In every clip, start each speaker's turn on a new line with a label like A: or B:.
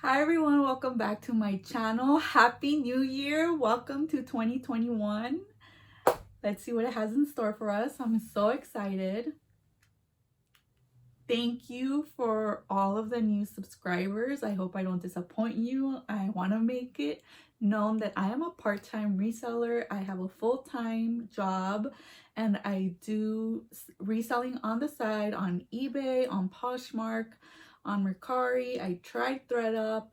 A: Hi everyone, welcome back to my channel. Happy New Year. Welcome to 2021. Let's see what it has in store for us. I'm so excited. Thank you for all of the new subscribers. I hope I don't disappoint you. I want to make it known that I am a part-time reseller. I have a full-time job and I do reselling on the side on eBay, on Poshmark, on Mercari. I tried ThreadUp,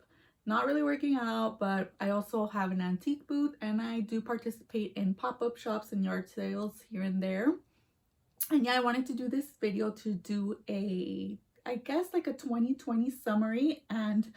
A: not really working out, but I also have an antique booth and I do participate in pop-up shops and yard sales here and there. And yeah, I wanted to do this video to do I guess like a 2020 summary and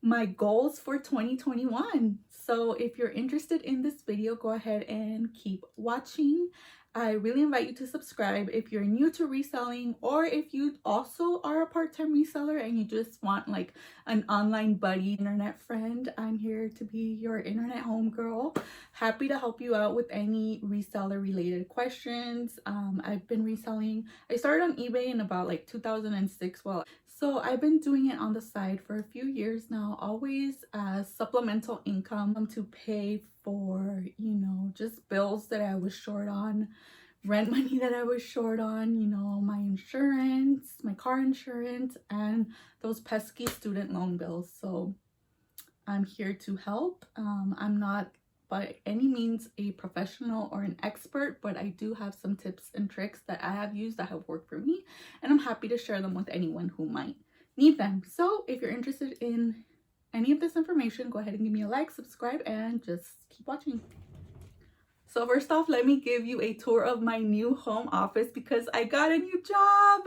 A: my goals for 2021. So if you're interested in this video, go ahead and keep watching. I really invite you to subscribe if you're new to reselling, or if you also are a part-time reseller and you just want like an online buddy, internet friend. I'm here to be your internet homegirl. Happy to help you out with any reseller related questions. I've been reselling. I started on eBay in about like 2006. So I've been doing it on the side for a few years now, always as supplemental income to pay for, just bills that I was short on, rent money that I was short on, my insurance, my car insurance, and those pesky student loan bills. So I'm here to help. I'm not by any means a professional or an expert, but I do have some tips and tricks that I have used that have worked for me, and I'm happy to share them with anyone who might need them. So if you're interested in any of this information, go ahead and give me a like, subscribe, and just keep watching. So first off, let me give you a tour of my new home office because I got a new job.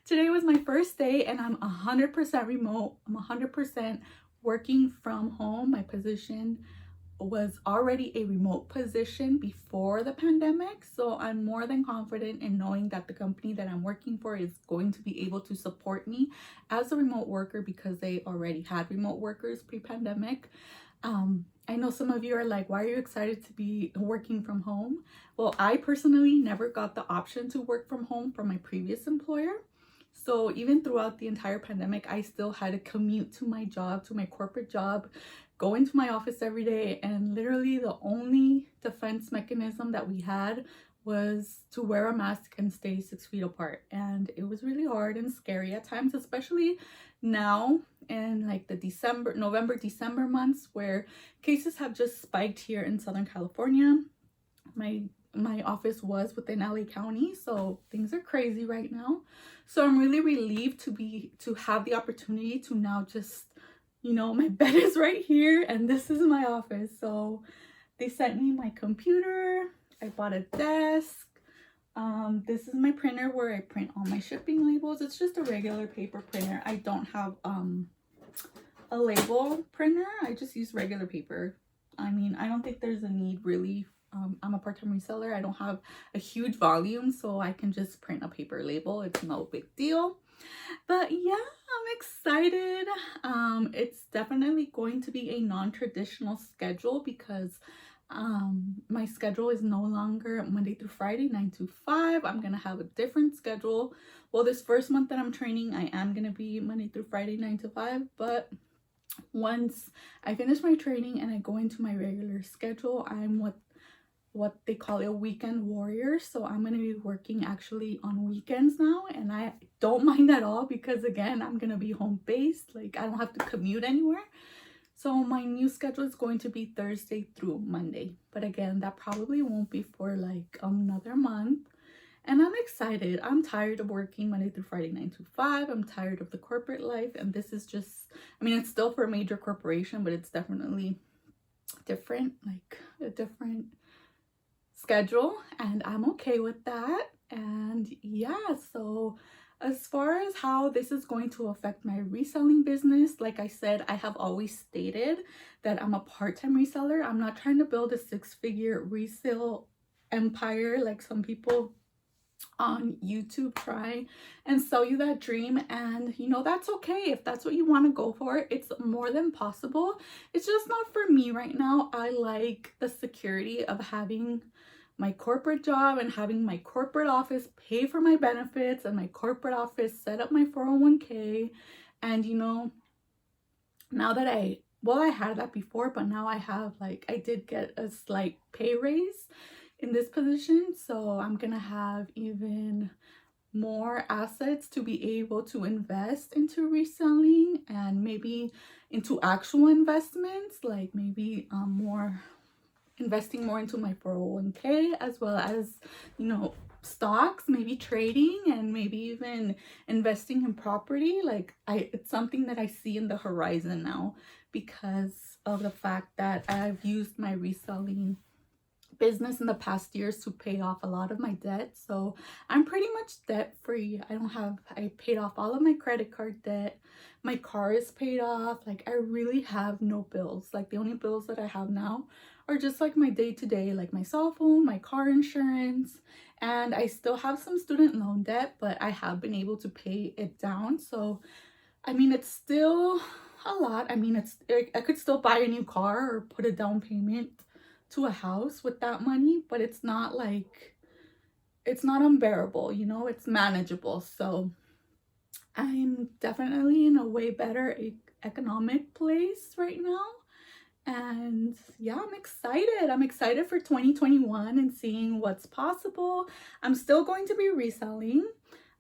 A: Today was my first day and I'm 100% remote. I'm 100% working from home. My position was already a remote position before the pandemic, so I'm more than confident in knowing that the company that I'm working for is going to be able to support me as a remote worker because they already had remote workers pre-pandemic. I know some of you are like, why are you excited to be working from home? Well, I personally never got the option to work from home from my previous employer. So even throughout the entire pandemic, I still had to commute to my job, to my corporate job, go into my office every day, and literally the only defense mechanism that we had was to wear a mask and stay 6 feet apart. And it was really hard and scary at times, especially now in like the November, December months where cases have just spiked here in Southern California. My office was within LA County, so things are crazy right now. So I'm really relieved to have the opportunity to now just, my bed is right here and this is my office. So they sent me my computer. I bought a desk. This is my printer where I print all my shipping labels. It's just a regular paper printer. I don't have a label printer. I just use regular paper. I mean, I don't think there's a need really. I'm a part-time reseller. I don't have a huge volume, so I can just print a paper label. It's no big deal. But yeah, I'm excited. It's definitely going to be a non-traditional schedule because my schedule is no longer Monday through Friday 9 to 5. I'm gonna have a different schedule. Well, this first month that I'm training, I am gonna be Monday through Friday 9 to 5, but once I finish my training and I go into my regular schedule, I'm what they call a weekend warrior. So I'm going to be working actually on weekends now, and I don't mind at all because again, I'm going to be home based. Like, I don't have to commute anywhere. So my new schedule is going to be Thursday through Monday, but again, that probably won't be for like another month. And I'm excited. I'm tired of working Monday through Friday 9 to 5. I'm tired of the corporate life, and this is just, I mean, it's still for a major corporation, but it's definitely different, like a different schedule, and I'm okay with that. And yeah, so as far as how this is going to affect my reselling business, like I said, I have always stated that I'm a part-time reseller. I'm not trying to build a six-figure resale empire like some people on YouTube try and sell you that dream. And that's okay. If that's what you want to go for, it's more than possible. It's just not for me right now. I like the security of having my corporate job and having my corporate office pay for my benefits and my corporate office set up my 401k and now that I had that before, but now I have, like, I did get a slight pay raise in this position, so I'm gonna have even more assets to be able to invest into reselling and maybe into actual investments, like maybe more investing more into my 401k, as well as, you know, stocks, maybe trading, and maybe even investing in property. Like, it's something that I see in the horizon now because of the fact that I've used my reselling business in the past years to pay off a lot of my debt. So I'm pretty much debt free. I paid off all of my credit card debt. My car is paid off. Like, I really have no bills. Like, the only bills that I have now are just like my day to day, like my cell phone, my car insurance, and I still have some student loan debt, but I have been able to pay it down. So I mean, it's still a lot. I mean, I could still buy a new car or put a down payment to a house with that money, but it's not like, it's not unbearable, you know, it's manageable. So I'm definitely in a way better economic place right now. And yeah, I'm excited. I'm excited for 2021 and seeing what's possible. I'm still going to be reselling,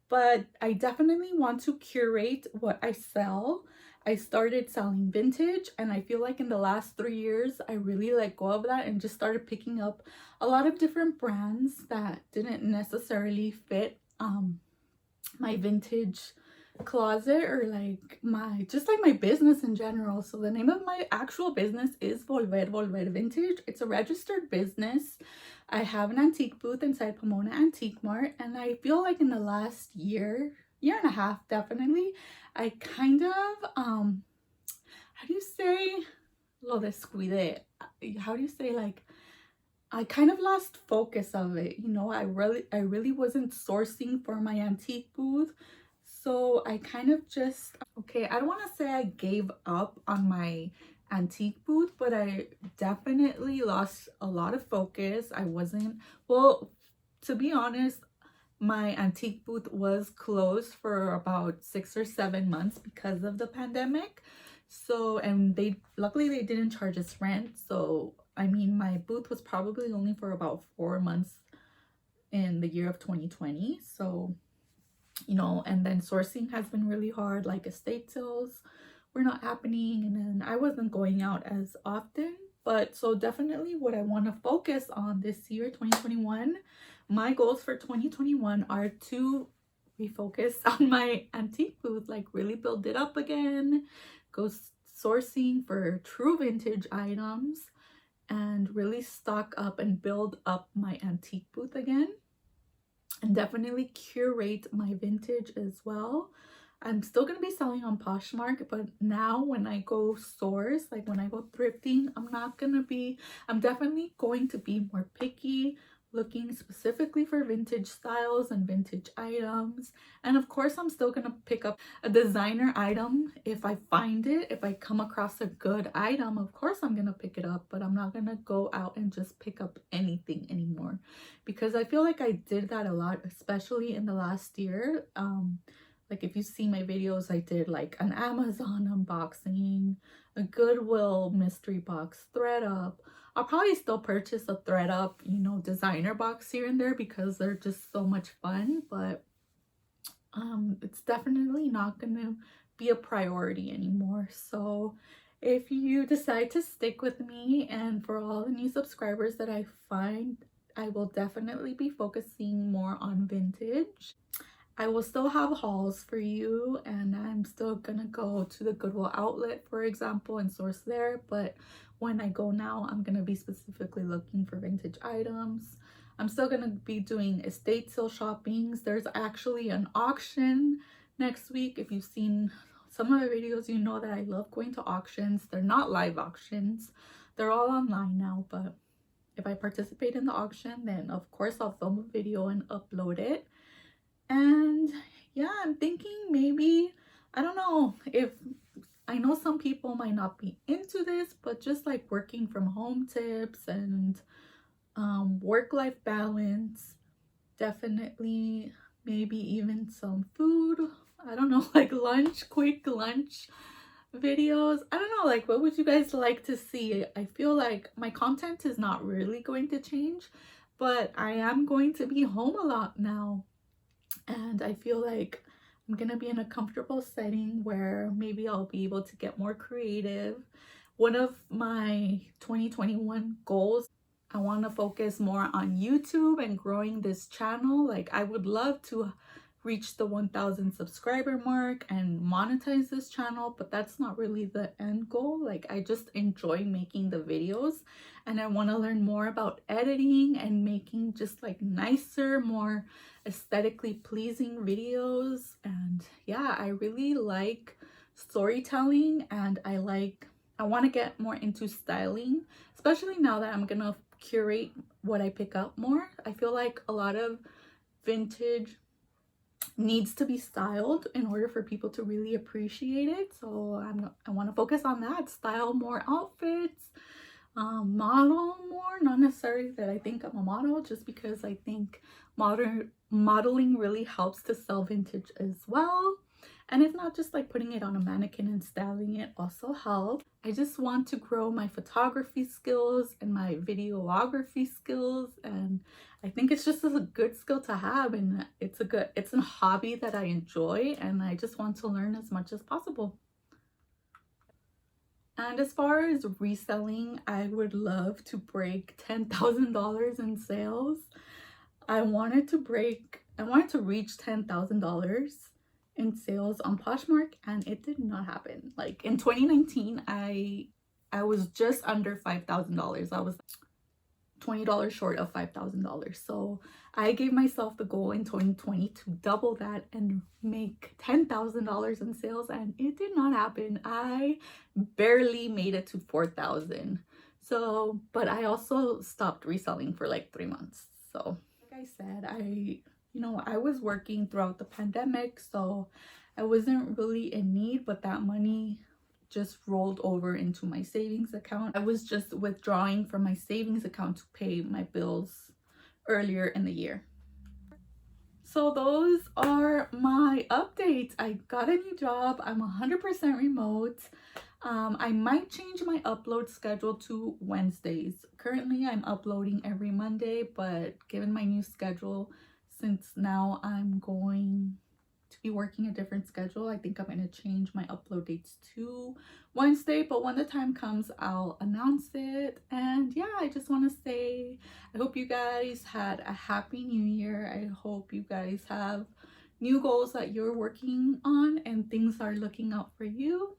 A: but I definitely want to curate what I sell. I started selling vintage, and I feel like in the last 3 years, I really let go of that and just started picking up a lot of different brands that didn't necessarily fit my vintage closet, or like my, just like my business in general. So the name of my actual business is Volver Vintage. It's a registered business. I have an antique booth inside Pomona Antique Mart, and I feel like in the last year and a half, definitely, I kind of how do you say, lo descuide, how do you say, like, I kind of lost focus of it. You know, I really wasn't sourcing for my antique booth. So I kind of just, okay, I don't want to say I gave up on my antique booth, but I definitely lost a lot of focus. I wasn't, well, to be honest, my antique booth was closed for about 6 or 7 months because of the pandemic. So, and luckily they didn't charge us rent. So, I mean, my booth was probably only for about 4 months in the year of 2020. So, you know, and then sourcing has been really hard, like estate sales were not happening, and then I wasn't going out as often. But so definitely what I want to focus on this year, 2021, my goals for 2021 are to refocus on my antique booth, like really build it up again, go sourcing for true vintage items, and really stock up and build up my antique booth again, and definitely curate my vintage as well. I'm still going to be selling on Poshmark, but now when I go source, like when I go thrifting, I'm definitely going to be more picky, looking specifically for vintage styles and vintage items. And of course, I'm still going to pick up a designer item if I find it. If I come across a good item, of course I'm going to pick it up, but I'm not going to go out and just pick up anything anymore, because I feel like I did that a lot, especially in the last year. Like if you see my videos, I did like an Amazon unboxing, a Goodwill mystery box, thread up. I'll probably still purchase a thread up, you know, designer box here and there because they're just so much fun, but it's definitely not gonna be a priority anymore. So if you decide to stick with me, and for all the new subscribers that I find, I will definitely be focusing more on vintage. I will still have hauls for you, and I'm still gonna go to the Goodwill outlet, for example, and source there. But when I go now, I'm gonna be specifically looking for vintage items. I'm still gonna be doing estate sale shoppings. There's actually an auction next week. If you've seen some of my videos, you know that I love going to auctions. They're not live auctions, they're all online now, but if I participate in the auction, then of course I'll film a video and upload it. And yeah, I'm thinking maybe, I don't know, if I know some people might not be into this, but just like working from home tips and work-life balance, definitely maybe even some food. I don't know, like lunch, quick lunch videos. I don't know, like, what would you guys like to see? I feel like my content is not really going to change, but I am going to be home a lot now. And I feel like I'm gonna be in a comfortable setting where maybe I'll be able to get more creative. One of my 2021 goals, I want to focus more on YouTube and growing this channel. Like, I would love to reach the 1,000 subscriber mark and monetize this channel, but that's not really the end goal. Like, I just enjoy making the videos, and I want to learn more about editing and making just like nicer, more aesthetically pleasing videos. And yeah, I really like storytelling, and I want to get more into styling, especially now that I'm gonna curate what I pick up more. I feel like a lot of vintage needs to be styled in order for people to really appreciate it. So I want to focus on that, style more outfits, model more. Not necessarily that I think I'm a model, just because I think modeling really helps to sell vintage as well. And it's not just like putting it on a mannequin and styling it also helps. I just want to grow my photography skills and my videography skills, and I think it's just a good skill to have, and it's a hobby that I enjoy, and I just want to learn as much as possible. And as far as reselling, I would love to break $10,000 in sales. I wanted to reach $10,000 in sales on Poshmark, and it did not happen. Like in 2019, I was just under $5,000. I was $20 short of $5,000. So I gave myself the goal in 2020 to double that and make $10,000 in sales, and it did not happen. I barely made it to 4,000. So, but I also stopped reselling for like 3 months. So, like I said, I was working throughout the pandemic, so I wasn't really in need, but that money just rolled over into my savings account. I was just withdrawing from my savings account to pay my bills earlier in the year. So those are my updates. I got a new job. I'm 100% remote. I might change my upload schedule to Wednesdays. Currently, I'm uploading every Monday, but given my new schedule, since now I'm going to be working a different schedule, I think I'm going to change my upload dates to Wednesday. But when the time comes, I'll announce it. And yeah, I just want to say I hope you guys had a happy new year. I hope you guys have new goals that you're working on and things are looking out for you.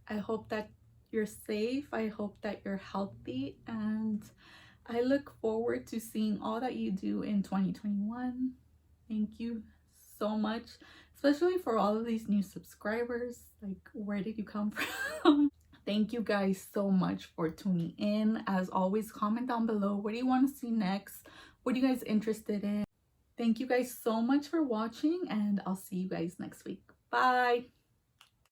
A: I hope that you're safe. I hope that you're healthy, and I look forward to seeing all that you do in 2021. Thank you so much, especially for all of these new subscribers. Like, where did you come from? Thank you guys so much for tuning in. As always, comment down below, what do you want to see next? What are you guys interested in? Thank you guys so much for watching, and I'll see you guys next week. Bye.